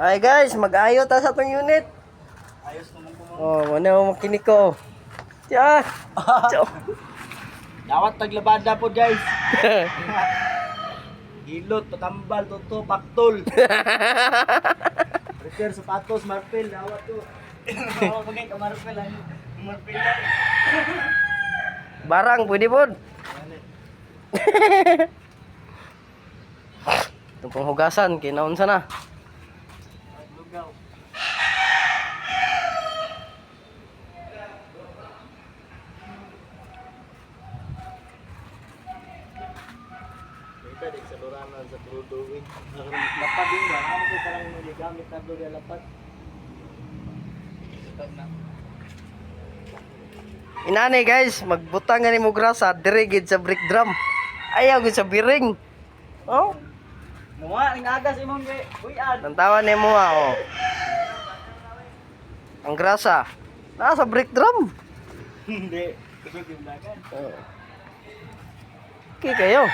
Ay guys, mag-ayo ta sa tong unit. Ayos naman ko mo. Oh, ano mo makinig ko. Tiya. Dawat taglabada po guys. Hilot, patambal, toto, paktol. Prepare sapatos, marpel, dawat to. Ako bagay ka marpel lang. Marpel lang. Barang pwede pod. Itong panghugasan, kinaunsa na. Lugaw. Kita di sa luranan sa Truduwin. Lapad din ba? Ano ko parang niligamit na doon yung lapad? Lapad na. Inani guys, magbutang nga ni mo grasa dire gid sa brick drum. Ayaw gid sa biring. Oh, Nawa, ang agas imong kay. Uy, ad. nantawan ni mo oh. Ang grasa nasa brick drum. Hindi. Kusog yung dagan. Oh. Okay kayo.